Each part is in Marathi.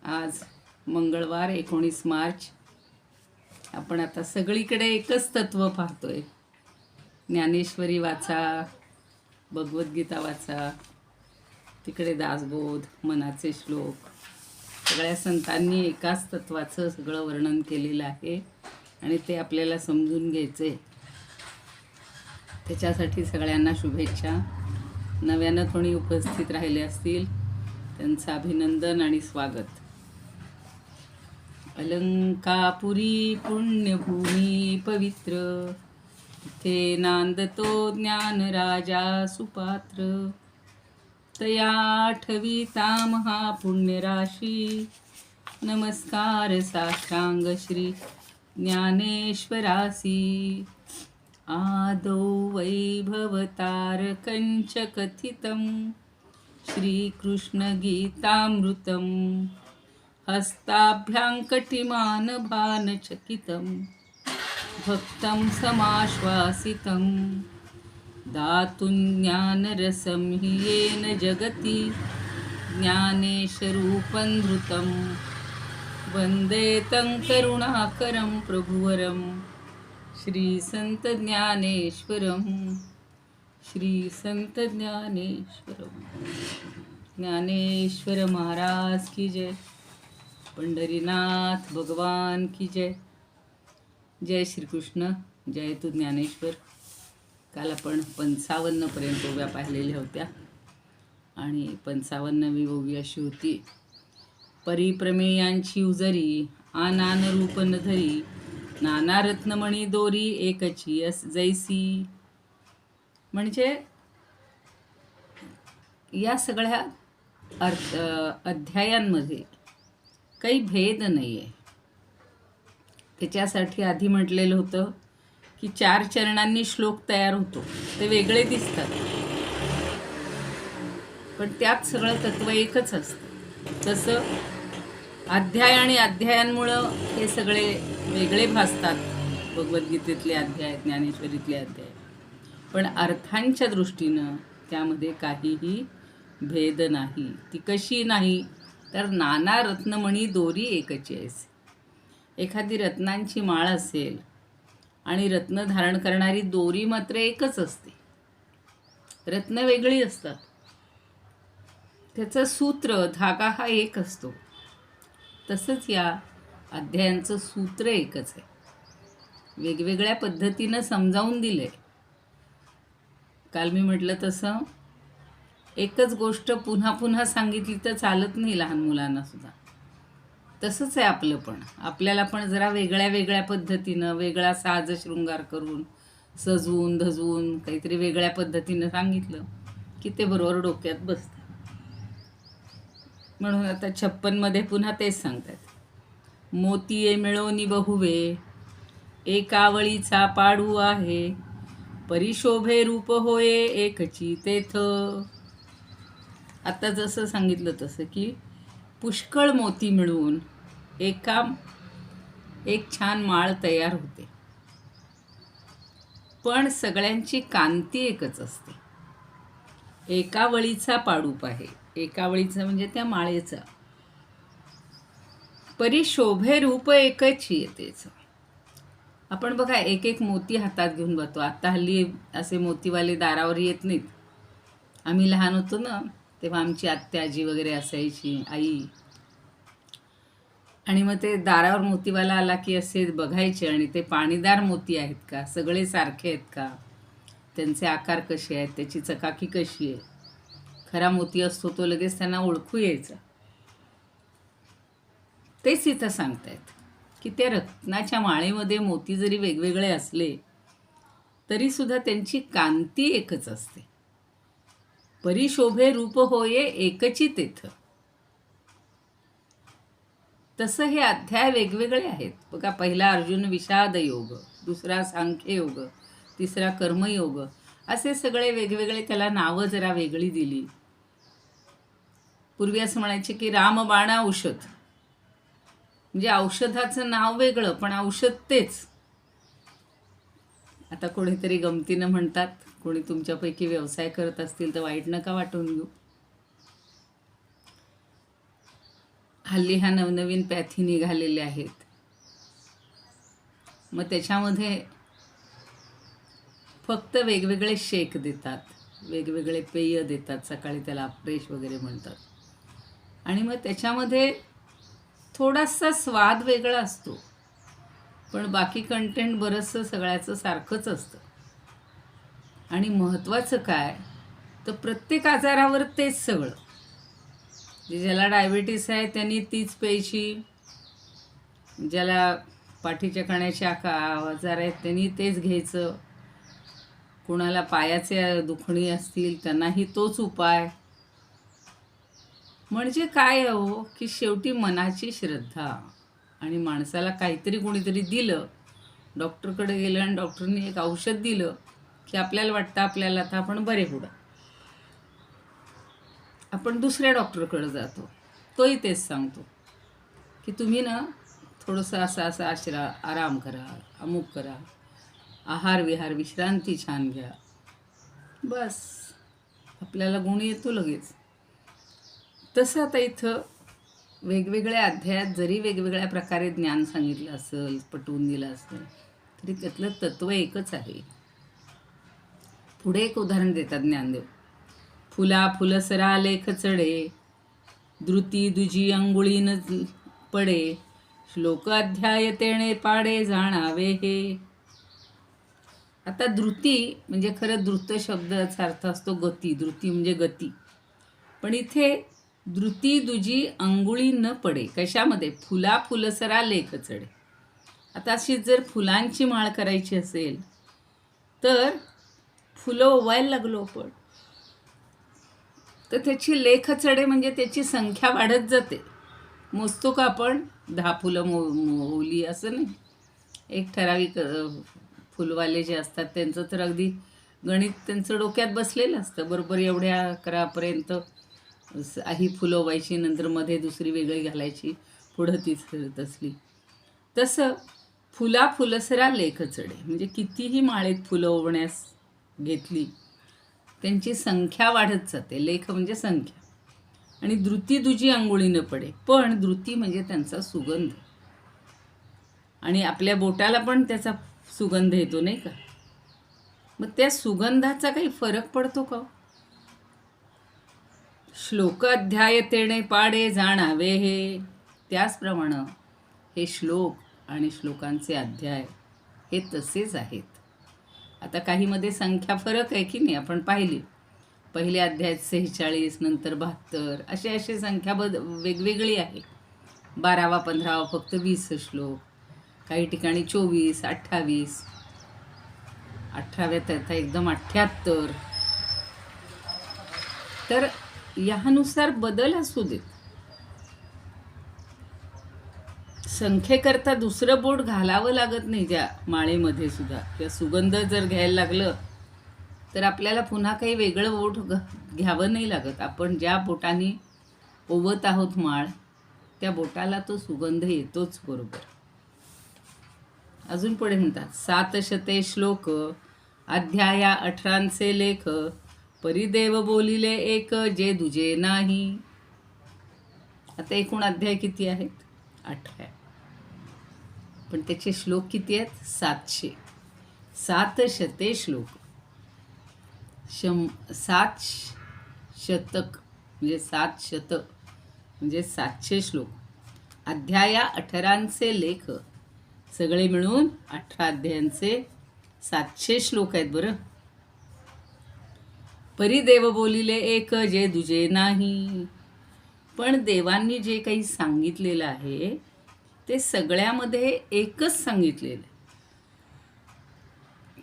आज मंगळवार 19 मार्च. आपण आता सगळीकडे एकच तत्व पाहतोय. ज्ञानेश्वरी वाचा, भगवद्गीता वाचा, तिकडे दासबोध, मनाचे श्लोक, सगळ्या संतांनी एकाच तत्वाचं सगळं वर्णन केलेलं आहे आणि ते आपल्याला समजून घ्यायचे. त्याच्यासाठी सगळ्यांना शुभेच्छा. नव्यानं कोणी उपस्थित राहिले असतील त्यांचं अभिनंदन आणि स्वागत. अलंकापुरी पुण्यभूमी पवित्र, इथे नांदतो ज्ञान राजा सुपात्र. तया आठविता महापुण्यराशी, नमस्कार साष्टांग श्री ज्ञानेश्वरासी. आदौ वैभवतारकंच कथितं, श्रीकृष्णगीतामृतं हस्ताभ्यां कटिमानभानचकितं. भक्तं समाश्वासितं दातुं ज्ञानरसं हि येन जगति, ज्ञानेशरूपं धृतं वन्दे तं करुणाकरं प्रभुवरं. श्री संत ज्ञानेश्वरं, श्री संत ज्ञानेश्वरं. ज्ञानेश्वर महाराज की जय. पंढरीनाथ भगवान की जय. जय श्रीकृष्ण. जय तू ज्ञानेश्वर. काल आपण 55पर्यंत ओव्या पाहिलेल्या होत्या आणि 55वी ओवी अशी होती. परिप्रमेयांची उजरी, आनान रूप न धरी, नाना रत्नमणी दोरी एकची जैसी. म्हणजे या सगळ्या अध्यायांमध्ये काही भेद नाही आहे. त्याच्यासाठी आधी म्हटलेलं होतं की 4 चरणांनी श्लोक तयार होतो, ते वेगळे दिसतात पण त्यात सगळं तत्व एकच असतं. तसं अध्याय आणि अध्यायांमुळं हे सगळे वेगळे भासतात. भगवद्गीतेतले अध्याय, ज्ञानेश्वरीतले अध्याय, पण अर्थांच्या दृष्टीनं त्यामध्ये काहीही भेद नाही. ती कशी नाही तर नाना रत्नमणी दोरी एकची ऐसे. एखादी रत्नांची माळ असेल आणि रत्न धारण करणारी दोरी मात्र एकच असते. रत्न वेगळी असतात, त्याचं सूत्र धागा हा एक असतो. तसंच या अध्यायांचं सूत्र एकच आहे, वेगवेगळ्या पद्धतीनं समजावून दिलंय. काल मी म्हटलं तसं एकच गोष्ट पुन्हा पुन्हा सांगितली तर चालत नाही लहान मुलांना सुद्धा. तसंच आहे आपलं पण. आपल्याला पण जरा वेगळ्या वेगळ्या पद्धतीनं, वेगळा साज शृंगार करून, सजवून धजवून काहीतरी वेगळ्या पद्धतीनं सांगितलं की ते बरोबर डोक्यात बसतं. म्हणून आता 56मध्ये पुन्हा तेच सांगतात. मोतीये मिळोनी बहुवे, एकावळीचा पाडू आहे, परिशोभे रूप होये एकची तेथ. आता जसं सांगितलं तसं की पुष्कळ मोती मिळून एक छान माळ तयार होते, पण सगळ्यांची कांती एकच असते. एकावळीचा पाडूप आहे, एकावळीचा म्हणजे त्या माळेचा. परिशोभे रूप एकच येतेच. आपण बघा एक एक मोती हातात घेऊन बघतो. आता हल्ली असे मोतीवाले दारावर येत नाहीत. आम्ही लहान होतो ना तेव्हा आमची आत्या आजी वगैरे असायची, आई, आणि मग ते दारावर मोतीवाला आला की असे बघायचे आणि ते पाणीदार मोती आहेत का, सगळे सारखे आहेत का, त्यांचे आकार कसे आहेत, त्याची चकाकी कशी आहे. खरा मोती असतो तो लगेच त्यांना ओळखू यायचा. तेच इथं सांगतायत की त्या रत्नाच्या माळेमध्ये मोती जरी वेगवेगळे असले तरी सुद्धा त्यांची कांती एकच असते. परिशोभे रूप होये एकची तेथ. तसं हे अध्याय वेगवेगळे आहेत. बघा, पहिला अर्जुन विषाद योग, दुसरा सांख्य योग, तिसरा कर्मयोग, असे सगळे वेगवेगळे त्याला नावं जरा वेगळी दिली. पूर्वी असं म्हणायचे की रामबाण औषध, म्हणजे औषधाचं नाव वेगळं पण औषध तेच. आता कोणीतरी गमतीनं म्हणतात, कोणी तुमच्यापैकी व्यवसाय करत असतील तर वाईट नका वाटून घेऊ. हल्ली ह्या नवनवीन पॅथी निघालेल्या आहेत. मग त्याच्यामध्ये फक्त वेगवेगळे शेक देतात, वेगवेगळे पेय देतात. सकाळी त्याला फ्रेश वगैरे म्हणतात. आणि मग त्याच्यामध्ये थोडासा स्वाद वेगळा असतो, पण बाकी कंटेंट बरंचसं सगळ्याचं सारखंच असतं. आणि महत्त्वाचं काय, तर प्रत्येक आजारावर तेच सगळं. ज्याला डायबिटीस आहे त्यांनी तीच प्यायची, ज्याला पाठीच्या कण्याचे आजार आहेत त्यांनी तेच घ्यायचं, कुणाला पायाचे दुखणी असतील त्यांनाही तोच उपाय. म्हणजे काय हो, की शेवटी मनाची श्रद्धा. आणि माणसाला काहीतरी कोणीतरी दिलं, डॉक्टरकडे गेलं आणि डॉक्टरनी एक औषध दिलं की आपल्याला वाटतं आपल्याला आता आपण बरे होऊ. आपण दुसऱ्या डॉक्टरकडे जातो, तोही तेच सांगतो की तुम्ही ना थोडंसं असं आराम करा, अमुक करा, आहार विहार विश्रांती छान घ्या. बस आपल्याला गुण येतो लगेच. तसं आता इथं वेगवेगळ्या अध्यायात जरी वेगवेगळ्या प्रकारे ज्ञान सांगितलं असेल, पटवून दिलं असेल, तरी त्यातलं तत्त्व एकच आहे. पुढे एक उदाहरण देतात ज्ञानदेव. फुला फुलसरा लेख चढे, द्रुती दुजी अंगुळीन पडे, श्लोक अध्याय तेणे पाडे जाणावे हे. आता द्रुती म्हणजे खरं द्रुत शब्दाचा अर्थ असतो गती. द्रुती म्हणजे गती. पण इथे द्रुती दुजी अंगुळी न पडे कशामध्ये? फुला फुलसरा लेख चढे. आता अशी जर फुलांची माळ करायची असेल तर फुलं ओवायला लागलो आपण, तर त्याची लेख चढे म्हणजे त्याची संख्या वाढत जाते. मोजतो का आपण 10 फुलं ओवली असं नाही. एक ठराविक फुलवाले जे असतात त्यांचं तर अगदी गणित त्यांचं डोक्यात बसलेलं असतं. बरोबर एवढ्या अकरापर्यंत ही फुलं ओवायची, नंतर मध्ये दुसरी वेगळी घालायची, पुढं ती फिरत असली. तसं फुला फुलसरा लेख चढे म्हणजे कितीही माळेत फुलं ओवण्यास घेतली त्यांची संख्या वाढत जाते. लेख म्हणजे संख्या. आणि द्रुती दुजी अंगुळी न पडे, पण द्रुती म्हणजे त्यांचा सुगंध. आणि आपल्या बोटाला पण त्याचा सुगंध येतो नाही का? मग त्या सुगंधाचा काही फरक पडतो का? श्लोक अध्याय तेणे पाडे जाणावे हे. त्याचप्रमाणे हे श्लोक आणि श्लोकांचे अध्याय हे तसेच आहेत. आता काहीमध्ये संख्या फरक आहे की नाही, आपण पाहिली. पहिल्या अध्यायात 46, नंतर 72, अशी संख्या वेगवेगळी आहे. 12वा 15वा फक्त 20 श्लोक, काही ठिकाणी 24, 28, 18व्यात आता एकदम 78. तर यानुसार बदल असू देत. संख्येकरता दुसरं बोट घालावं लागत नाही त्या माळेमध्ये सुद्धा. किंवा सुगंध जर घ्यायला लागलं तर आपल्याला पुन्हा काही वेगळं बोट घ्यावं नाही लागत. आपण ज्या बोटाने ओवत आहोत माळ, त्या बोटाला तो सुगंध येतोच बरोबर. अजून पुढे म्हणतात 700 श्लोक अध्याया 18 लेख, परिदेव बोलिले एक जे दुजे नाही. आता एकूण अध्याय किती आहेत? 18. पण त्याचे श्लोक किती आहेत? 700. 700 श्लोक. 7 शतक म्हणजे 700 म्हणजे 700 श्लोक. अध्याया 18 लेख, सगळे मिळून 18 अध्यायांचे 700 श्लोक आहेत बरं. परिदेव बोलिले एक जे दुजे नाही. पण देवांनी जे काही सांगितलेलं आहे ते सगळ्यामध्ये एकच सांगितलेलं.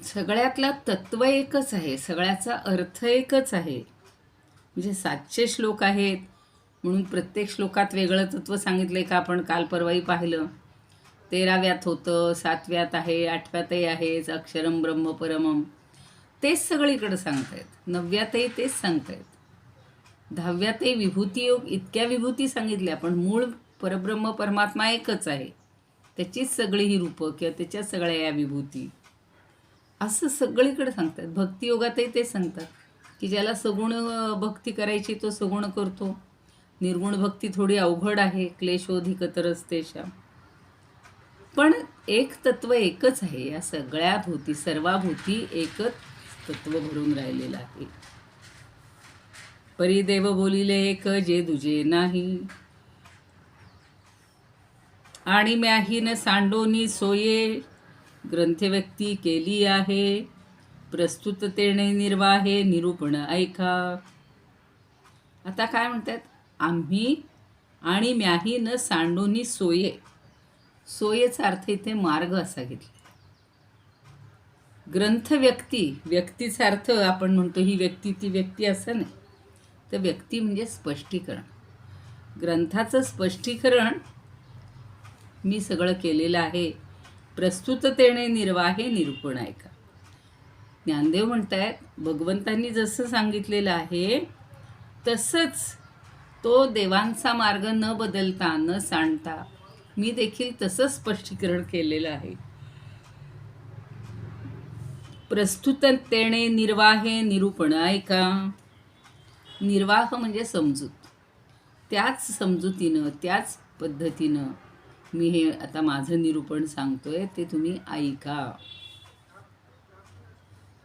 सगळ्यातला तत्व एकच आहे, सगळ्याचा अर्थ एकच आहे. म्हणजे 700 श्लोक आहेत म्हणून प्रत्येक श्लोकात वेगळं तत्व सांगितलंय का? आपण काल परवाही पाहिलं. 13व्यात होतं, 7व्यात आहे, 8व्यातही आहे, अक्षरम ब्रह्म परमम, तेच सगळीकडे सांगतायत. 9व्यातही तेच सांगतायत. 10व्यातही विभूती योग, इतक्या विभूती सांगितल्या, पण मूळ परब्रह्म परमात्मा एकच आहे. त्याचीच सगळी ही रूपं किंवा त्याच्याच सगळ्या या विभूती असं सगळीकडे सांगतात. भक्तियोगातही ते सांगतात की ज्याला सगुण भक्ती करायची तो सगुण करतो, निर्गुण भक्ती थोडी अवघड आहे, क्लेशोधिकतरस्तेषां. पण एक तत्व एकच आहे, या सगळ्या भोवती सर्वाभोवती एकच तत्व भरून राहिलेलं आहे. परिदेव बोलिले एक जे दुजे नाही, आणि म्याहीन सांडोनी सोये, ग्रंथ व्यक्ती केली आहे, प्रस्तुततेने निर्वाहे निरूपण ऐका. आता काय म्हणतात, आम्ही आणि म्याही न सांडोनी सोये. सोयेचा अर्थ इथे मार्ग असा घेतला. ग्रंथ व्यक्ती, व्यक्तीचा अर्थ आपण म्हणतो ही व्यक्ती ती व्यक्ती असं नाही, तर व्यक्ती म्हणजे स्पष्टीकरण. ग्रंथाचं स्पष्टीकरण मी सगळं केलेलं आहे, प्रस्तुततेने निर्वाहे निरूपण ऐका. ज्ञानदेव म्हणतायत भगवंतांनी जसं सांगितलेलं आहे तसंच तो देवांचा मार्ग न बदलता न सांडता मी देखील तसंच स्पष्टीकरण केलेलं आहे. प्रस्तुततेने निर्वाहे निरूपण ऐका. निर्वाह म्हणजे समजूत. त्याच समजुतीनं त्याच पद्धतीनं मी हे आता माझं निरूपण सांगतोय, ते तुम्ही ऐका.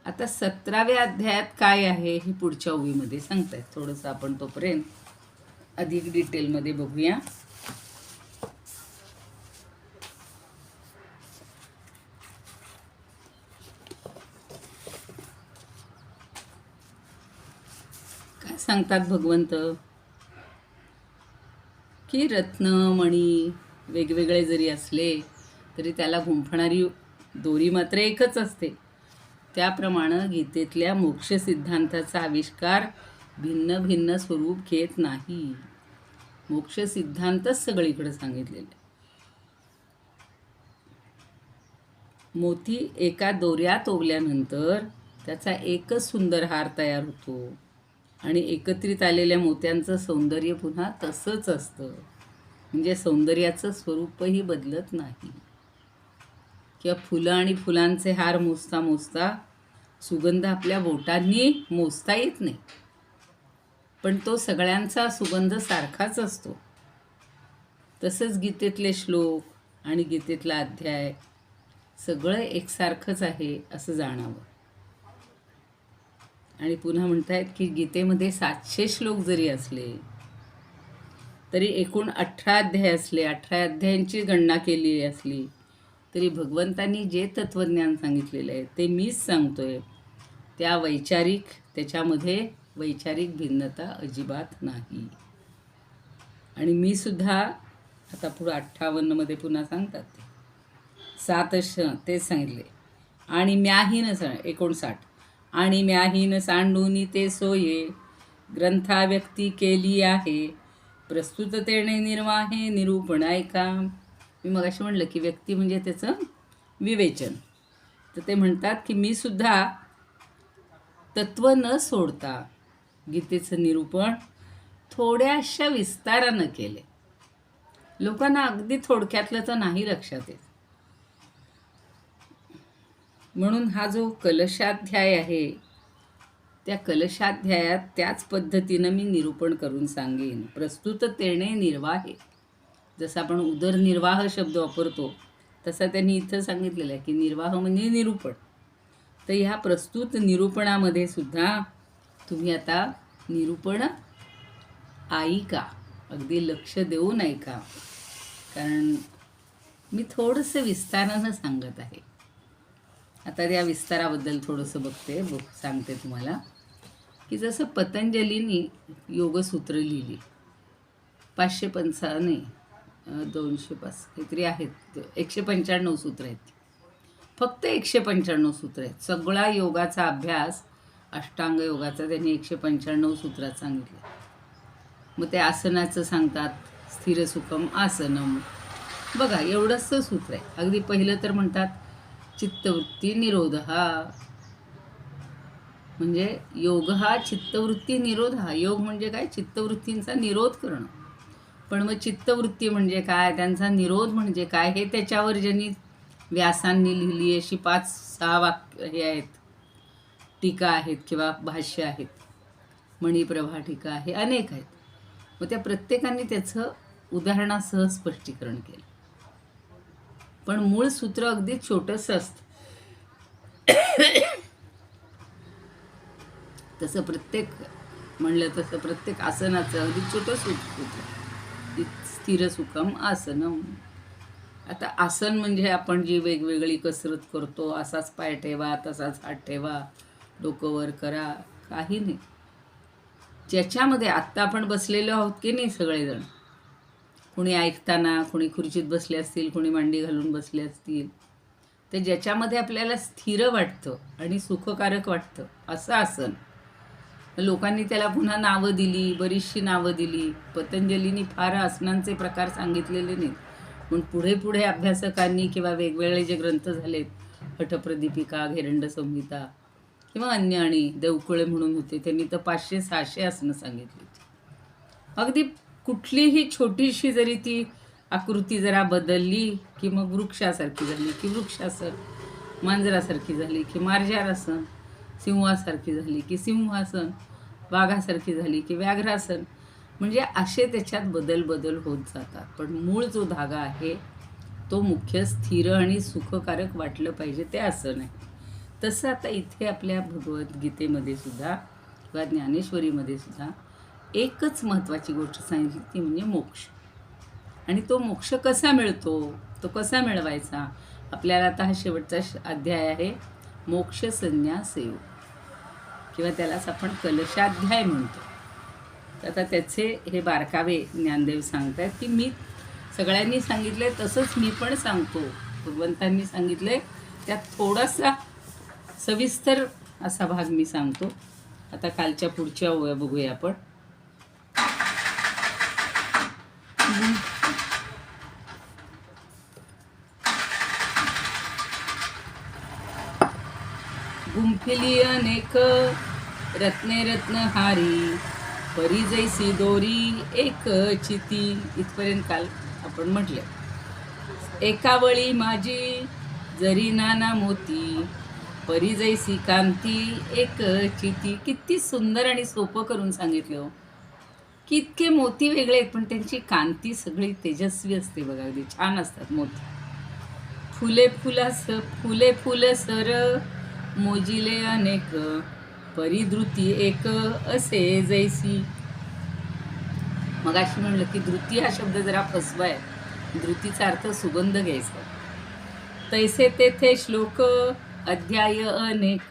आता 17व्या अध्यायात काय आहे हे पुढच्या ओळीमध्ये सांगतायत. थोडंसं आपण तोपर्यंत अधिक डिटेलमध्ये बघूया. काय सांगतात भगवंत की रत्न मणी वेगवेगळे जरी असले तरी त्याला गुंफणारी दोरी मात्र एकच असते. त्याप्रमाणे गीतेतल्या मोक्ष सिद्धांताचा आविष्कार भिन्न भिन्न स्वरूप घेत नाही. मोक्ष सिद्धांतच सगळीकडे सांगितलेले. मोती एका दोऱ्यात ओवल्यानंतर त्याचा एकच सुंदर हार तयार होतो आणि एकत्रित आलेल्या मोत्यांचं सौंदर्य पुन्हा तसंच असतं. म्हणजे सौंदर्याचं स्वरूपही बदलत नाही. किंवा फुलं आणि फुलांचे हार मोजता मोजता सुगंध आपल्या बोटांनी मोजता येत नाही, पण तो सगळ्यांचा सुगंध सारखाच असतो. तसंच गीतेतले श्लोक आणि गीतेतला अध्याय सगळं एकसारखंच आहे असं जाणावं. आणि पुन्हा म्हणतायत की गीतेमध्ये 700 श्लोक जरी असले तरी एकूण 18 अध्याय असले, 18 अध्यायांची गणना केली असली तरी भगवंतांनी जे तत्त्वज्ञान सांगितलेलं आहे ते मीच सांगतोय. त्याच्यामध्ये वैचारिक भिन्नता अजिबात नाही. आणि मी सुद्धा आता पुढं 58मध्ये पुन्हा सांगतात ते 7 तेच सांगितले. आणि म्याहीन 59 आणि म्याहीन सांडूनी ते सोये, ग्रंथा व्यक्ती केली आहे, प्रस्तुततेने निर्वाहे निरूपण ऐका. मी मग अशी म्हणलं की व्यक्ती म्हणजे त्याचं विवेचन. तर ते म्हणतात की मी सुद्धा तत्व न सोडता गीतेचं निरूपण थोड्याशा विस्तारानं केले. लोकांना अगदी थोडक्यातलं तर नाही लक्षात येत. म्हणून हा जो कलशाध्याय आहे त्या कलशाध्यायात त्याच पद्धतीनं मी निरूपण करून सांगेन. प्रस्तुततेने निर्वाहे, जसं आपण उदरनिर्वाह शब्द वापरतो तसा त्यांनी इथं सांगितलेलं आहे की निर्वाह म्हणजे निरूपण. तर ह्या प्रस्तुत निरूपणामध्ये सुद्धा तुम्ही आता निरूपण ऐका, अगदी लक्ष देऊन ऐका, कारण मी थोडंसं विस्तारानं सांगत आहे. आता त्या विस्ताराबद्दल थोडंसं सांगते तुम्हाला की जसं पतंजलींनी योगसूत्र लिहिली, 555 नाही 205 काहीतरी आहेत, 195 सूत्र आहेत. फक्त 195 सूत्र आहेत. सगळा योगाचा अभ्यास अष्टांग योगाचा त्यांनी 195 सूत्रात सांगितलं. मग ते आसनाचं सांगतात, स्थिर सुखम आसनम. बघा एवढंच सूत्र आहे. अगदी पहिलं तर म्हणतात चित्तवृत्ती निरोध हा, म्हणजे योग हा चित्तवृत्ती निरोध हा. योग म्हणजे काय, चित्तवृत्तींचा निरोध करणं. पण मग चित्तवृत्ती म्हणजे काय, त्यांचा निरोध म्हणजे काय, हे त्याच्यावर ज्यांनी व्यासांनी लिहिली अशी 5-6 वाक्य हे आहेत, टीका आहेत किंवा भाष्य आहेत, मणिप्रभा टीका आहे, अनेक आहेत. मग त्या प्रत्येकाने त्याचं उदाहरणासह स्पष्टीकरण केलं. पण मूळ सूत्र अगदी छोटंसं असतं. तसं प्रत्येक म्हणलं तसं प्रत्येक आसनाचं अगदी छोटं सूत्र, स्थिर सुखम आसनम. आता आसन म्हणजे आपण जी वेगवेगळी कसरत करतो, असाच पाय ठेवा, तसाच हात ठेवा, डोकं वर करा, काही नाही. ज्याच्यामध्ये आत्ता आपण बसलेलो आहोत की नाही सगळेजण, कोणी ऐकताना, कोणी खुर्चीत बसले असतील, कोणी मांडी घालून बसले असतील, ते ज्याच्यामध्ये आपल्याला स्थिर वाटतं आणि सुखकारक वाटतं असं आसन. लोकांनी त्याला पुन्हा नावं दिली, बरीचशी नावं दिली. पतंजलींनी फार आसनांचे प्रकार सांगितलेले नाहीत, पण पुढे पुढे अभ्यासकांनी किंवा वेगवेगळे जे ग्रंथ झालेत, हठप्रदीपिका, घेरंड संहिता किंवा अन्य, आणि देवकुळे म्हणून होते, त्यांनी तर 500-600 आसनं सांगितली. अगदी कुठलीही छोटीशी जरी ती आकृती जरा बदलली की मग वृक्षासारखी झाली की वृक्षासन, मांजरासारखी झाली की मार्जारासन, सिंहासारखी झाली की सिंहासन, वाघासारखी झाली की व्याघ्रासन. म्हणजे असे त्याच्यात बदल होत जातात. पण मूळ जो धागा आहे तो मुख्य स्थिर आणि सुखकारक वाटलं पाहिजे ते आसन आहे. तसं आता इथे आपल्या भगवद्गीतेमध्ये सुद्धा किंवा ज्ञानेश्वरीमध्ये सुद्धा एकच महत्त्वाची गोष्ट सांगितली, ती म्हणजे मोक्ष. आणि तो मोक्ष कसा मिळतो, तो कसा मिळवायचा, आपल्याला आता हा शेवटचा अध्याय आहे मोक्ष संन्यास योग, किंवा त्यालाच आपण कलशाध्याय म्हणतो. आता त्याचे हे बारकावे ज्ञानदेव सांगतात की मी सगळ्यांनी सांगितले तसंच मी पण सांगतो. भगवंतांनी सांगितले त्यात थोडासा सविस्तर असा भाग मी सांगतो. आता कालच्या पुढच्या ओव्या बघूया आपण. गुंफिली अनेक रत्ने रत्नहारी, परी जैसी दोरी एक चिती. इथपर्यंत काल आपण म्हटलं. एकावळी माझी जरी नाना मोती, परी जैसी कांती एक चिती. किती सुंदर आणि सोपं करून सांगितलं हो. की इतके मोती वेगळे आहेत पण त्यांची कांती सगळी तेजस्वी असते बघा, अगदी छान असतात मोती. फुले फुल सर मोजिले अनेक, परी धृती एक असे जैसी. मग अशी म्हणलं की धृती हा शब्द जरा फसवा आहे. धृतीचा अर्थ सुगंध घ्यायचा. तैसे तेथे श्लोक अध्याय अनेक,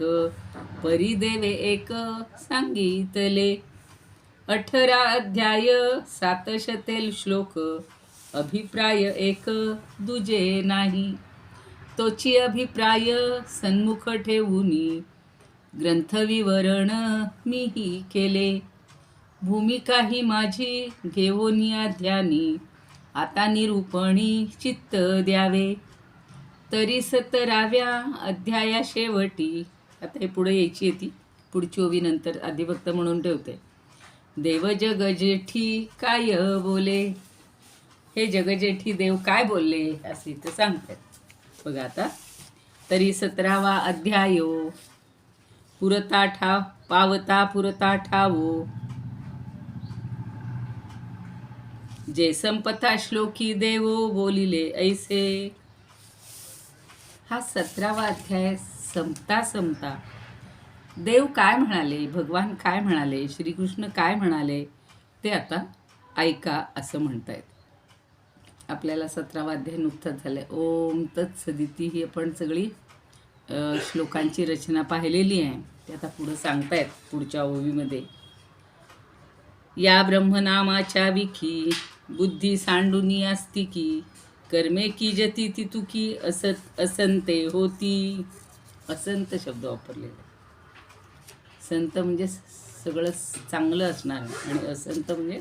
परी देवे एक सांगितले. 18 अध्याय 700 श्लोक, अभिप्राय एक दुजे नाही. तोची अभिप्राय सन्मुख ठेवूनी, ग्रंथविवरण मीही केले. भूमिका ही माझी घेवोनी ध्यानी, आता निरूपणी चित्त द्यावे. तरी 17व्या अध्याया शेवटी, आता हे पुढे यायची आहे ती पुढची ओवी नंतर आदिभक्त म्हणून ठेवते. देव जगजेठी काय बोले, हे जगजेठी देव काय बोलले असे इथं सांगतात बघा. आता तरी 17वा अध्याय पावता पुरता ठावो, जे संपता श्लोकी देवो बोलिले ऐसे. हा 17वा अध्याय संपता देव काय म्हणाले, भगवान काय म्हणाले, श्रीकृष्ण काय म्हणाले ते आता ऐका असं म्हणतायत. आपल्याला 17वा अध्याय नुकताच झालाय. ओम तत्सदिती ही आपण सगळी श्लोकांची रचना पाहिलेली आहे. ते आता पुढं सांगतायत पुढच्या ओवीमध्ये. या ब्रह्मनामाच्या विखी, बुद्धी सांडुनी आस्तिकी, कर्मे की जती तितुकी असंते होती. असंत शब्द वापरलेला. संत म्हणजे सगळं चांगलं असणार, आणि असंत म्हणजे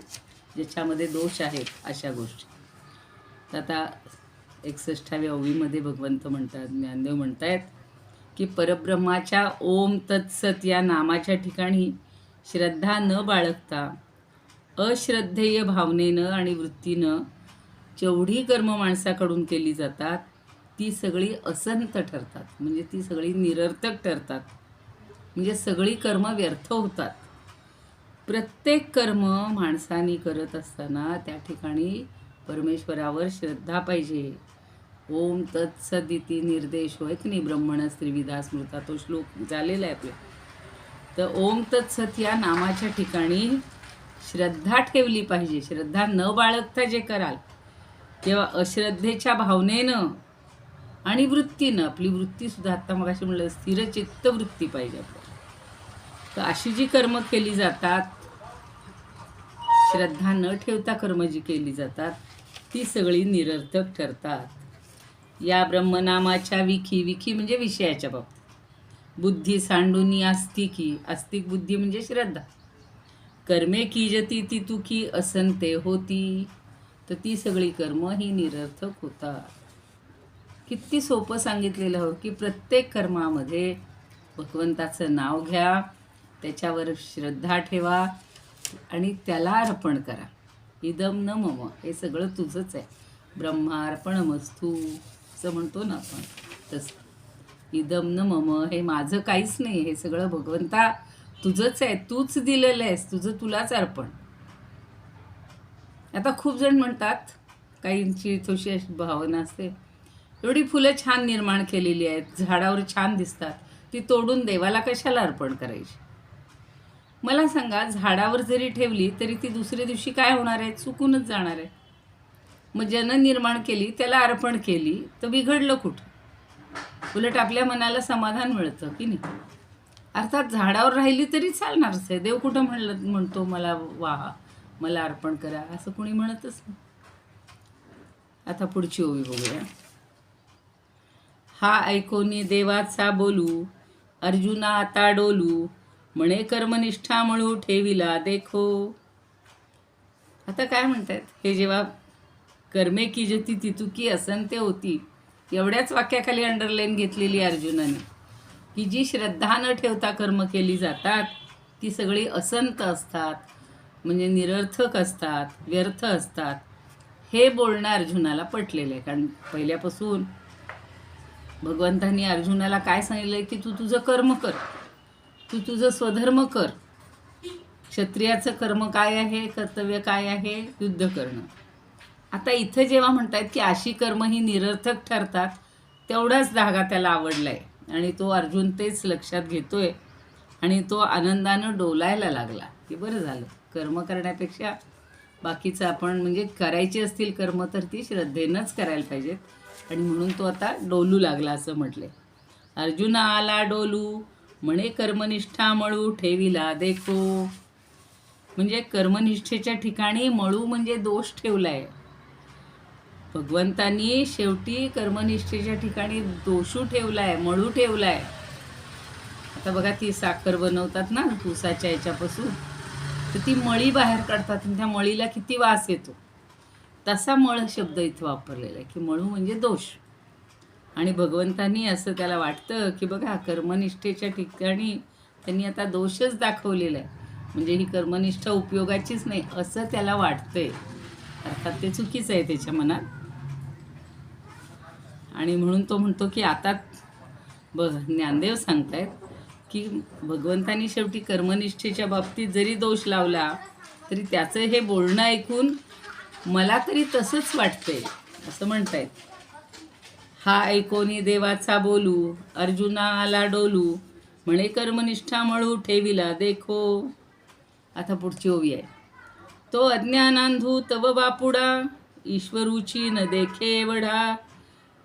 ज्याच्यामध्ये दोष आहेत अशा गोष्टी. तर आता 61व्या ओवीमध्ये भगवंत म्हणतात, ज्ञानदेव म्हणतायत की परब्रह्माच्या ओम तत्सत या नामाच्या ठिकाणी श्रद्धा न बाळगता अश्रद्धेय भावनेनं आणि वृत्तीनं जेवढी कर्म माणसाकडून केली जातात ती सगळी असंत ठरतात, म्हणजे ती सगळी निरर्थक ठरतात, म्हणजे सगळी कर्म व्यर्थ होतात. प्रत्येक कर्म माणसाने करत असताना त्या ठिकाणी परमेश्वरावर श्रद्धा पाहिजे. ओम तत्सदिती निर्देश होय की नाही, ब्रह्मणस त्रिविधा स्मृता, तो श्लोक झालेला आहे आपला. तर ओम तत्सत या नामाच्या ठिकाणी श्रद्धा ठेवली पाहिजे. श्रद्धा न बाळगता जे कराल तेव्हा अश्रद्धेच्या भावनेनं आणि वृत्तीनं, आपली वृत्तीसुद्धा आत्ता मगाशी म्हणलं स्थिर चित्तवृत्ती पाहिजे आपल्याला. तर अशी जी कर्म केली जातात, श्रद्धा न ठेवता कर्म जी केली जातात ती सगळी निरर्थक ठरतात. या ब्रह्मनामाच्या विखी, विखी म्हणजे विषयाच्या बाबतीत, बुद्धी सांडूनी आस्तिकी, आस्तिक बुद्धी म्हणजे श्रद्धा, कर्मे कीजती ती तुकी असंते होती, तर ती सगळी कर्म ही निरर्थक होतात. किती सोपं सांगितलेलं हो की प्रत्येक कर्मामध्ये भगवंताचं नाव घ्या, त्याच्यावर श्रद्धा ठेवा आणि त्याला अर्पण करा. इदम न मम, हे सगळं तुझंच आहे. ब्रह्मार्पणमस्तू असं म्हणतो ना आपण, तसं इदम न मम, हे माझं काहीच नाही, हे सगळं भगवंता तुझंच आहे, तूच दिलेलं आहेस, तुझं तुलाच अर्पण. आता खूप जण म्हणतात, काहींची थोडीशी अशी भावना असते, एवढी फुलं छान निर्माण केलेली आहेत, झाडावर छान दिसतात, ती तोडून देवाला कशाला अर्पण करायची. मला सांगा, झाडावर जरी ठेवली तरी ती दुसऱ्या दिवशी काय होणार आहे, चुकूनच जाणार आहे. मग ज्यानं निर्माण केली त्याला अर्पण केली तर बिघडलं कुठं. उलट आपल्या मनाला समाधान मिळतं की नाही. अर्थात झाडावर राहिली तरी चालणारच आहे. देव कुठं म्हणतो मला वाहा, मला अर्पण करा, असं कोणी म्हणतच नाही. आता पुढची ओवी बघूया. हा ऐकोनी देवाचा बोलू, अर्जुना आता डोलू, म्हणे कर्मनिष्ठा मळू ठेविला देखो. आता काय म्हणतात, हे जेव्हा कर्मे की जती तितुकी असंते होती, एवढ्याच वाक्याखाली अंडरलाईन घेतलेली अर्जुनाने, की जी श्रद्धा न ठेवता कर्म केली जातात ती सगळी असंत असतात, म्हणजे निरर्थक असतात, व्यर्थ असतात. हे बोलणं अर्जुनाला पटलेलं आहे. कारण पहिल्यापासून भगवंतांनी अर्जुनाला काय सांगितलं आहे की तू तुझं कर्म कर, तू तुझं स्वधर्म कर. क्षत्रियाचं कर्म काय आहे, कर्तव्य काय आहे, युद्ध करणं. आता इथं जेव्हा म्हणतात की अशी कर्म ही निरर्थक ठरतात, तेवढाच धागा त्याला आवडला आहे आणि तो अर्जुन तेच लक्षात घेतोय आणि तो आनंदानं डोलायला लागला की बरं झालं, कर्म करण्यापेक्षा बाकीचं आपण म्हणजे करायची असतील कर्म तर ती श्रद्धेनंच करायला पाहिजेत. आणि म्हणून तो आता डोलू लागला असं म्हटले. अर्जुना आला डोलू, म्हणे कर्मनिष्ठा मळू ठेविला देखो. म्हणजे कर्मनिष्ठेच्या ठिकाणी मळू म्हणजे दोष ठेवला आहे. भगवंतांनी शेवटी कर्मनिष्ठेच्या ठिकाणी दोषू ठेवला आहे, मळू ठेवला आहे. आता बघा, ती साखर बनवतात ना ऊसाच्या याच्यापासून, तर ती मळी बाहेर काढतात आणि त्या मळीला किती वास येतो. तसा मळ शब्द इथं वापरलेला आहे की मळू म्हणजे दोष. आणि भगवंतांनी असं त्याला वाटतं की बघा, कर्मनिष्ठेच्या ठिकाणी त्यांनी आता दोषच दाखवलेला आहे, म्हणजे ही कर्मनिष्ठा उपयोगाचीच नाही असं त्याला वाटतंय. अर्थात ते चुकीचं आहे त्याच्या मनात. आणि म्हणून तो म्हणतो की आता ज्ञानदेव सांगतायत की भगवंतांनी शेवटी कर्मनिष्ठेच्या बाबतीत जरी दोष लावला तरी त्याचं हे बोलणं ऐकून मला तरी तसंच वाटतंय असं म्हणतायत. हा ऐकोनी देवाचा बोलू, अर्जुना आला डोलू, म्हणे कर्मनिष्ठा मळू ठेविला देखो. आता पुढची ओवी आहे. तो अज्ञानांधू तव बापुडा, ईश्वरूची न देखे एवढा,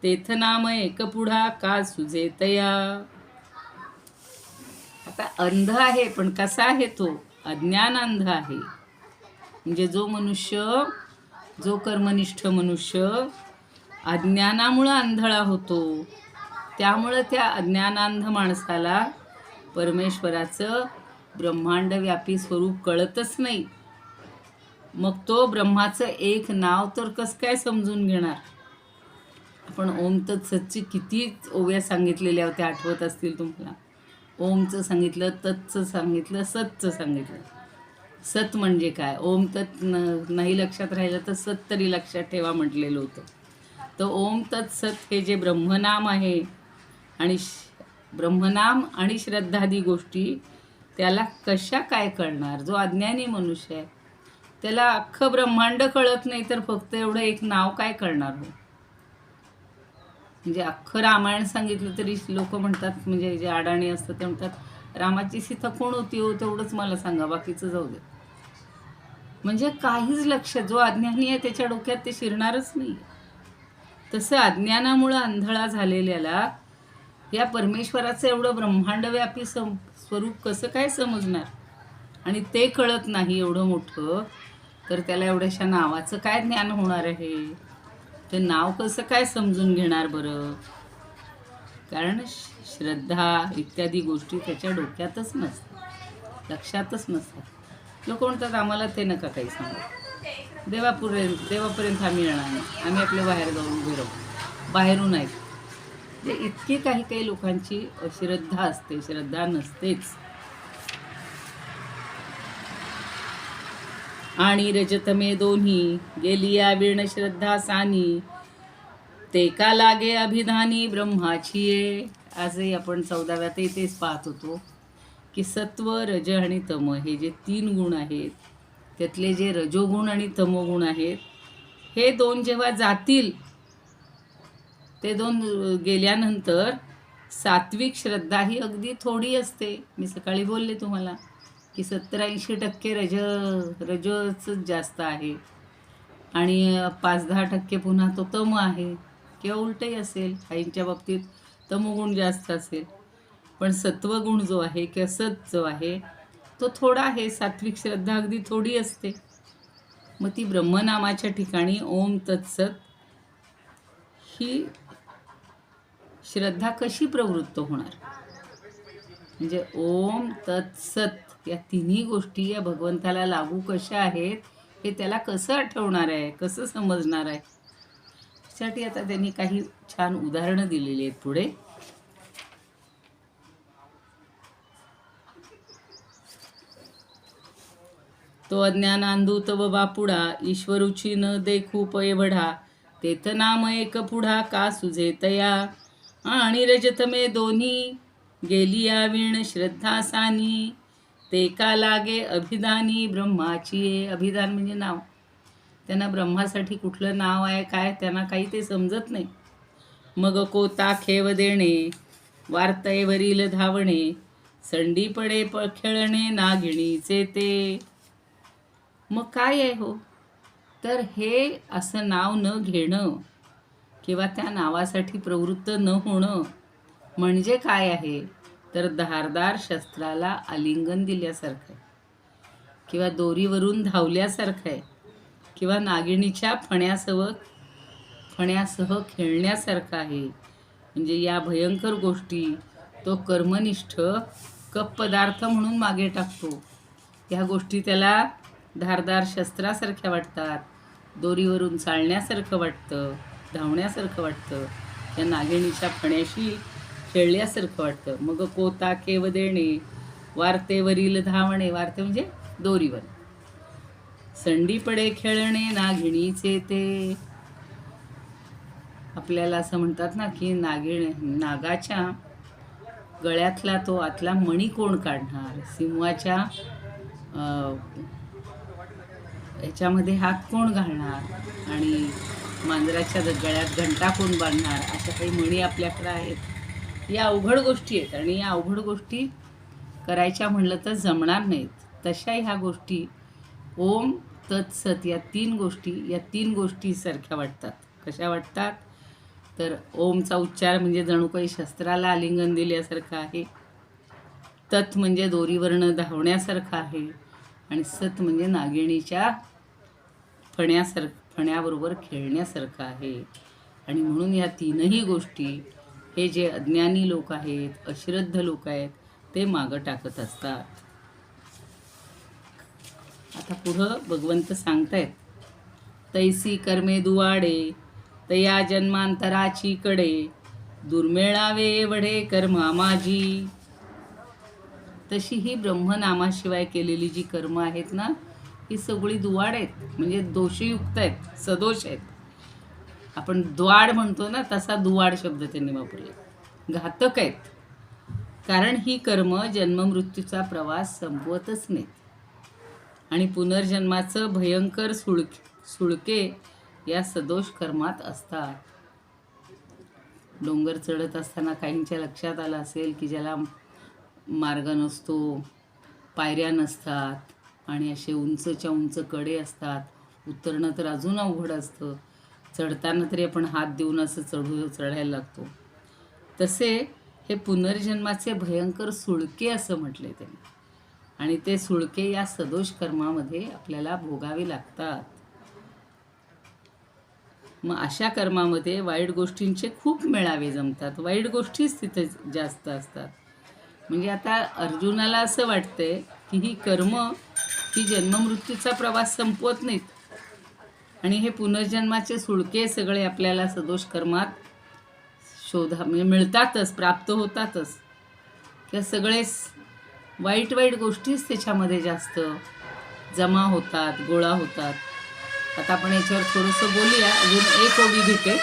तेथ नाम एक पुढा का सुजे तया. आता अंध आहे, पण कसा आहे तो, अज्ञान अंध आहे. म्हणजे जो मनुष्य, जो कर्मनिष्ठ मनुष्य अज्ञानामुळं आंधळा होतो, त्यामुळं त्या अज्ञानांध माणसाला परमेश्वराचं ब्रह्मांडव्यापी स्वरूप कळतच नाही. मग तो ब्रह्माचं एक नाव तर कसं काय समजून घेणार. आपण ओम तत्सतची किती ओव्या सांगितलेल्या होत्या, आठवत असतील तुम्हाला. ओमचं सांगितलं, तत्चं सांगितलं, सतचं सांगितलं. सत म्हणजे काय, ओम तत् नाही लक्षात राहिलं तर सत तरी लक्षात ठेवा म्हटलेलं होतं. तर ओम तत्सत हे जे ब्रह्मनाम आहे, आणि ब्रह्मनाम आणि श्रद्धादी गोष्टी त्याला कशा काय कळणार? जो अज्ञानी मनुष्य आहे त्याला अख्खं ब्रह्मांड कळत नाही, तर फक्त एवढं एक नाव काय कळणार हो? म्हणजे अख्खं रामायण सांगितलं तरी लोक म्हणतात, म्हणजे जे अडाणी असतात ते म्हणतात, रामाची सीता कोण होती हो, तेवढंच मला सांगा, बाकीचं जाऊ दे. म्हणजे काहीच लक्ष, जो अज्ञानी आहे त्याच्या डोक्यात ते शिरणारच नाही. तसं अज्ञानामुळं आंधळा झालेल्याला या परमेश्वराचं एवढं ब्रह्मांडव्यापी स्वरूप कसं काय समजणार? आणि ते कळत नाही एवढं मोठं, तर त्याला एवढ्याशा नावाचं काय ज्ञान होणार आहे? ते नाव कसं काय समजून घेणार बरं? कारण श्रद्धा इत्यादी गोष्टी त्याच्या डोक्यातच नसतात, लक्षातच नसतात. लोक म्हणतात आम्हाला ते नका काही सांगू, देवापर्यंत आम्ही येणार नाही, आम्ही आपल्या बाहेर जाऊन उभे राहू, बाहेरून आहेत. म्हणजे इतकी काही लोकांची अश्रद्धा असते, श्रद्धा नसतेच. आणि रजतमे दोन्ही गेलिया वीण श्रद्धा सानी, ते का लागे अभिधानी ब्रह्माची ये. आजही आपण 14व्या तेच पाहत होतो की सत्व, रज आणि तम हे जे 3 गुण आहेत, त्यातले जे रजोगुण आणि तमोगुण आहेत, हे 2 जेव्हा जातील, ते 2 गेल्यानंतर सात्विक श्रद्धा ही अगदी थोडी असते. मी सकाळी बोलले तुम्हाला की 70-80% रजच जास्त आहे आणि 5-10% पुन्हा तो तम आहे, किंवा उलटही असेल, काहींच्या बाबतीत तमोगुण जास्त असेल. पण सत्वगुण जो आहे किंवा सत जो आहे तो थोडा आहे, सात्विक श्रद्धा अगदी थोडी असते. मग ती ब्रह्मनामाच्या ठिकाणी ओम तत्सत ही श्रद्धा कशी प्रवृत्त होणार? म्हणजे ओम तत्सत या 3ही गोष्टी या भगवंताला लागू कशा आहेत हे त्याला कसं आठवणार आहे, कसं समजणार आहे? त्यासाठी आता त्यांनी काही छान उदाहरणं दिलेली आहेत पुढे. तो अज्ञान अंधू तव बापुडा, ईश्वरूची न देखू पय बढा, तेथ नाम एक पुढा का सुझे तया. आणि रजतमे दोन्ही गेलिया वीण श्रद्धा सानी, ते का लागे अभिधानी ब्रह्माची ये. अभिधान म्हणजे नाव. त्यांना ब्रह्मासाठी कुठलं नाव आहे काय त्यांना काही ते समजत नाही. मग कोता खेव देणे, वार्तयवरील धावणे, संडी पडे खेळणे नागिणीचे ते. मग काय आहे हो? तर हे असं नाव न घेणं किंवा त्या नावासाठी प्रवृत्त न होणं म्हणजे काय आहे? तर धारदार शस्त्राला आलिंगन दिल्यासारखं आहे, किंवा दोरीवरून धावल्यासारखं आहे, किंवा नागिणीच्या फण्यासह खेळण्यासारखं आहे. म्हणजे या भयंकर गोष्टी तो कर्मनिष्ठ पदार्थ म्हणून मागे टाकतो. ह्या गोष्टी त्याला धारदार शस्त्रासारख्या वाटतात, दोरीवरून चालण्यासारखं वाटतं, धावण्यासारखं वाटतं, या नागिणीच्या फण्याशी खेळल्यासारखं वाटतं. मग कोता केव देणे, वार्तेवरील धावणे, वार्ते म्हणजे दोरीवर, संडी पडे खेळणे नागिणीचे ते. आपल्याला असं म्हणतात ना की नागाच्या गळ्यातला तो आतला मणी कोण काढणार, सिंहाच्या ह्याच्यामध्ये हात कोण घालणार, आणि मांजराच्या गळ्यात घंटा कोण बांधणार, अशा काही म्हणी आपल्याकडे आहेत. या अवघड गोष्टी आहेत, आणि या अवघड गोष्टी करायच्या म्हणलं तर जमणार नाहीत. तशा ह्या गोष्टी ओम तत्सत या 3 गोष्टी सारख्या वाटतात. कशा वाटतात? तर ओमचा उच्चार म्हणजे जणू काही शस्त्राला आलिंगन दिल्यासारखं आहे, तत् म्हणजे दोरीवरनं धावण्यासारखं आहे, आणि सत म्हणजे नागिणीच्या फण्याबरोबर खेळण्यासारखं आहे. आणि म्हणून या 3ही गोष्टी हे जे अज्ञानी लोक आहेत, अश्रद्ध लोक आहेत, ते मागं टाकत असतात. आता पुढं भगवंत सांगतायत, तैसी कर्मे दुवाडे, तया जन्मांतराची कडे, दुर्मिळावे एवढे कर्मा माझी. तशी ही ब्रह्मनामाशिवाय केलेली जी कर्म आहेत ना, ही सगळी दुवाड आहेत, म्हणजे दोषयुक्त आहेत, सदोष आहेत. आपण द्वाड म्हणतो ना, तसा दुवाड शब्द त्यांनी वापरला. घातक आहेत. कारण ही कर्म जन्ममृत्यूचा प्रवास संपवतच नाहीत आणि पुनर्जन्माचं भयंकर सुळके या सदोष कर्मात असतात. डोंगर चढत असताना काहींच्या लक्षात आलं असेल की ज्याला मार्ग नसतो, पायऱ्या नसतात आणि असे उंचच्या उंच कडे असतात, उतरणं तर अजून अवघड असतं, चढताना तरी आपण हात देऊन असं चढायला लागतो. तसे हे पुनर्जन्माचे भयंकर सुळके असं म्हटले त्यांनी आणि ते सुळके या सदोष कर्मामध्ये आपल्याला भोगावे लागतात. मग अशा कर्मामध्ये वाईट गोष्टींचे खूप मेळावे जमतात, वाईट गोष्टीच तिथे जास्त असतात. म्हणजे आता अर्जुनाला असं वाटतंय की ही कर्म ही जन्ममृत्यूचा प्रवास संपवत नाहीत आणि हे पुनर्जन्माचे सुळके सगळे आपल्याला सदोष कर्मात म्हणजे मिळतातच, प्राप्त होतातच. किंवा सगळेच वाईट गोष्टीच त्याच्यामध्ये जास्त जमा होतात, गोळा होतात. आता आपण याच्यावर थोडंसं बोलूया. अजून एक ओवी घेते.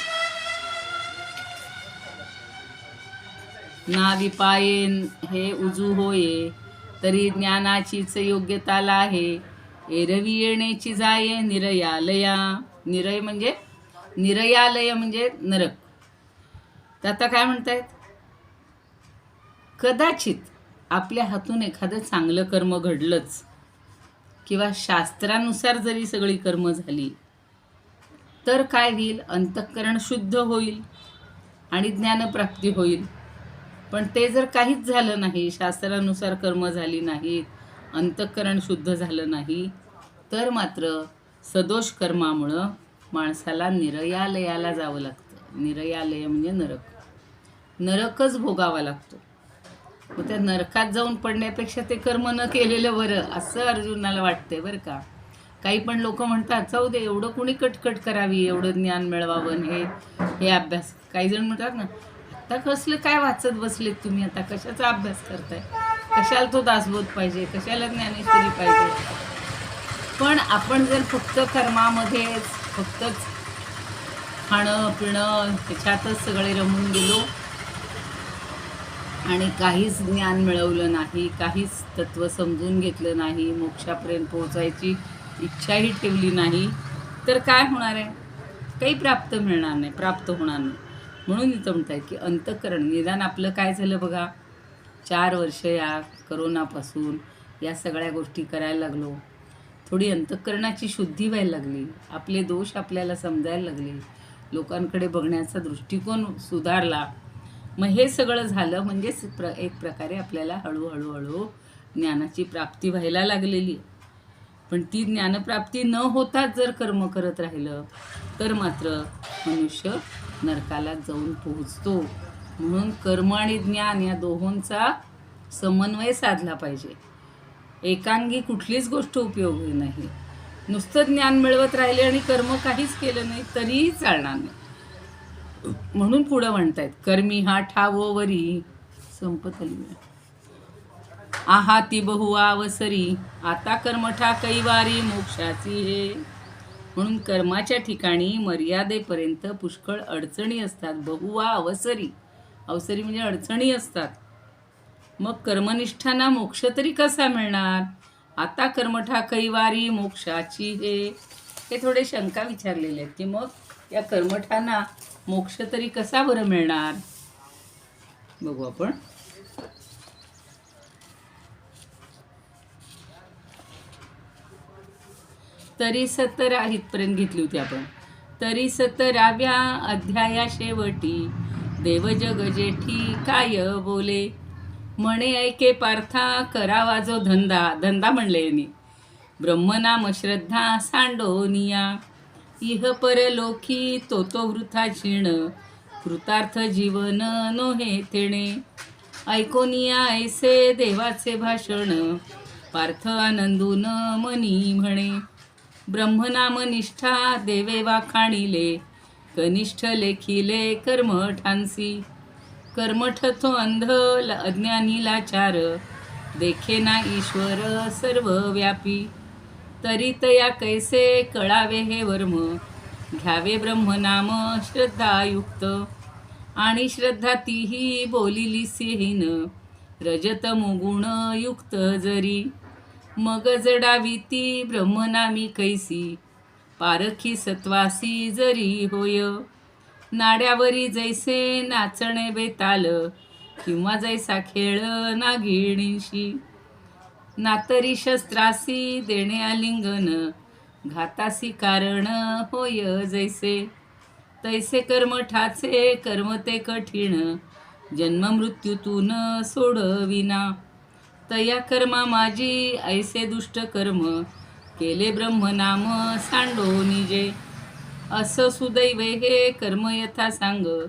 ना विपायेन हे उजू होये, तरी ज्ञानाचीच योग्यता लाहे. एरवी येण्याची जाये निरयालया. निरय म्हणजे निरयालय म्हणजे नरक. तर आता काय म्हणतायत, कदाचित आपल्या हातून एखादं चांगलं कर्म घडलंच किंवा शास्त्रानुसार जरी सगळी कर्म झाली तर काय होईल, अंतःकरण शुद्ध होईल आणि ज्ञानप्राप्ती होईल. पण ते जर काहीच झालं नाही, शास्त्रानुसार कर्म झाली नाहीत, अंतःकरण शुद्ध झालं नाही, तर मात्र सदोष कर्मामुळं माणसाला निरयालयाला जावं लागतं. निरयालय म्हणजे नरकच भोगावा लागतो. मग त्या नरकात जाऊन पडण्यापेक्षा ते कर्म न केलेलं बरं असं अर्जुनाला वाटतंय बरं का. काही पण लोक म्हणतात जाऊ दे, एवढं कुणी कटकट करावी, एवढं ज्ञान मिळवावं, हे अभ्यास. काही जण म्हणतात ना, आता कसलं काय वाचत बसलेत तुम्ही, आता कशाचा अभ्यास करताय, कशाला तो दासबोध पाहिजे, कशाला ज्ञानेश्वरी पाहिजे. पण आपण जर फक्त कर्मामध्येच फक्तच खाणं पिणं त्याच्यातच सगळे रमून गेलो आणि काहीच ज्ञान मिळवलं नाही, काहीच तत्त्व समजून घेतलं नाही, मोक्षापर्यंत पोहोचायची इच्छाही ठेवली नाही, तर काय होणार आहे, काही प्राप्त मिळणार नाही, प्राप्त होणार नाही. म्हणून इथं म्हणताय की अंतःकरण निदान आपलं काय झालं बघा, 4 वर्ष या करोनापासून या सगळ्या गोष्टी करायला लागलो, थोडी अंतःकरणाची शुद्धी व्हायला लागली, आपले दोष आपल्याला समजायला लागले, लोकांकडे बघण्याचा दृष्टिकोन सुधारला. मग हे सगळं झालं म्हणजेच एक प्रकारे आपल्याला हळूहळू ज्ञानाची प्राप्ती व्हायला लागलेली. पण ती ज्ञानप्राप्ती न होताच जर कर्म करत राहिलं तर मात्र मनुष्य नरकाला जाऊन पोहोचतो. म्हणून कर्म आणि ज्ञान या दोहोंचा समन्वय साधला पाहिजे. एकांगी कुठलीच गोष्ट उपयोगी नाही. नुसतं ज्ञान मिळवत राहिले आणि कर्म काहीच केलं नाही तरीही चालणार नाही. म्हणून पुढं म्हणतायत, कर्मी हा ठावो वरी संपत आली आहा ती बहुवा अवसरी, आता कर्मठा कैवारी मोक्षाची हे. म्हणून कर्माच्या ठिकाणी मर्यादेपर्यंत पुष्कळ अडचणी असतात. बहुवा अवसरी, अवसरी म्हणजे अडचणी असतात. मग कर्मनिष्ठांना मोक्ष तरी कसा मिळणार, आता कर्मठा कैवारी मोक्षाची हे थोडे शंका विचारलेले आहेत की मग या कर्मठांना मोक्ष तरी कसा बरं मिळणार. बघू आपण. तरी 17 इथपर्यंत घेतली होती आपण. तरी 17व्या अध्याया शेवटी देवजग जेठी काय बोले, म्हणे ऐके पार्था करावा जो धंदा म्हणले यांनी, ब्रह्मनाम श्रद्धा सांडोनिया, इह परलोकी तो वृथा क्षीण, कृतार्थ जीवन नोहे तेणे. ऐकोनिया ऐसे देवाचे भाषण, पार्थ आनंदून मनी म्हणे, ब्रह्मनाम निष्ठा देवे वाखाणिले, कनिष्ठ लेखिले कर्मठांसी. कर्मठ तो अंध अज्ञानी लाचार, देखे ना ईश्वर सर्वव्यापी. तरी तया कैसे कळावे हे वर्म, घ्यावे ब्रह्मनाम श्रद्धायुक्त. आणि श्रद्धा तीही बोलिली सिहीन, रजतमुगुण युक्त जरी, मग जडाविती ब्रह्मनामी कैसी, पारखी सत्वासी जरी होय. नाड्यावरी जैसे नाचणे बेताल, किंवा जैसा खेळ नागिणीशी, नातरी शस्त्रासी देणे आलिंगन, घातासी कारण होय जैसे. तैसे कर्म ठाचे कर्म ते कठीण, जन्म मृत्यूतून सोडविना. तया कर्मा माझी ऐसे दुष्ट कर्म, केले ब्रह्मनाम सांडोनी जे. असं सुदैवे हे कर्म यथा सांग,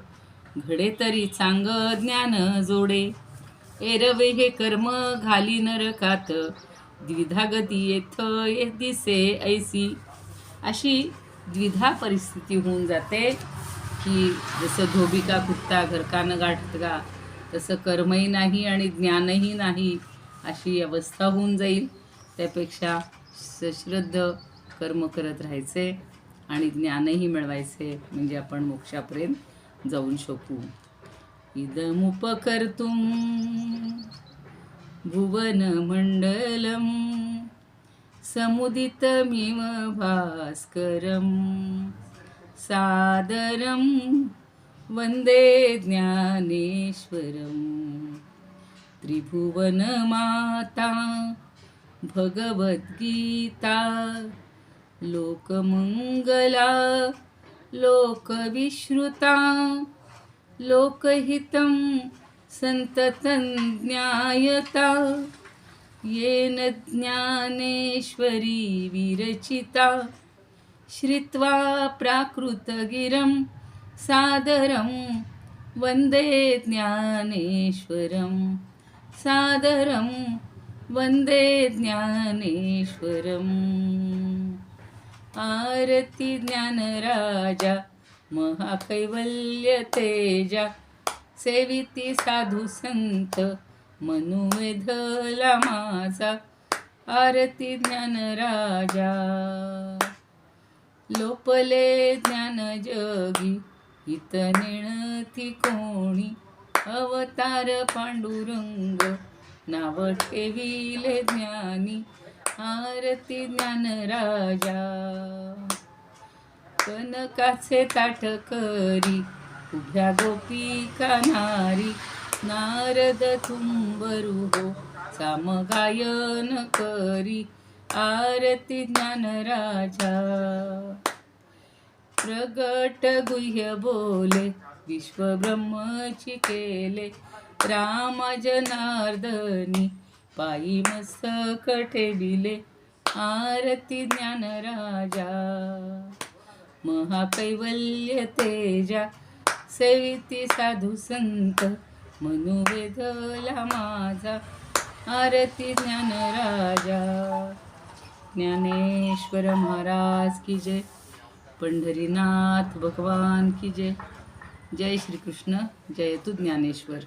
घडे तरी चांग ज्ञान जोडे. एरवे हे कर्म घाली नरकात, द्विधा गती येथ दिसे ऐसी. अशी द्विधा परिस्थिती होऊन जाते की जसं धोबिका कुत्ता घरकानं गाठगा, तसं कर्मही नाही आणि ज्ञानही नाही अशी अवस्था होऊन जाईल. त्यापेक्षा सश्रद्ध कर्म करत राहायचे आणि ज्ञानही मिळवायचे, म्हणजे आपण मोक्षापर्यंत जाऊन शकू. इदमुपकर्तुं भुवनमण्डलं, समुदितमिव भास्करं, सादरं वन्दे ज्ञानेश्वरं. त्रिभुवनमाता भगवद्गीता, लोकमंगला लोकविश्रुता, लोकहितं संततं ज्ञायता. येन ज्ञानेश्वरी विरचिता, श्रुत्वा प्राकृतगिरं सादरं वन्दे ज्ञानेश्वरं. सादरं वन्दे ज्ञानेश्वरम्. आरती ज्ञानराजा महाकैवल्य तेजा, सेविती साधू संत मनुवेधला माझा. आरती ज्ञानराजा लोपले ज्ञान जगी, हित नेणती कोणी. अवतार पांडुरंग नाव ठेविले ज्ञानी. आरती ज्ञानराजा कनकाचे ताट करी, उभ्या गोपिका नारी. नारद तुंबरू हो सामगायन करी. आरती ज्ञानराजा प्रगट गुह्य बोले, विश्वब्रह्मची केले. रामा जनार्दनी पायी मस्तक ठेविले. आरती ज्ञानराजा महाकैवल्य तेजा, सेविती साधू संत मनुवेधला माझा. आरती ज्ञानराजा. ज्ञानेश्वर महाराज की जय. पंढरीनाथ भगवान की जय. जय श्री कृष्ण. जय तू ज्ञानेश्वर.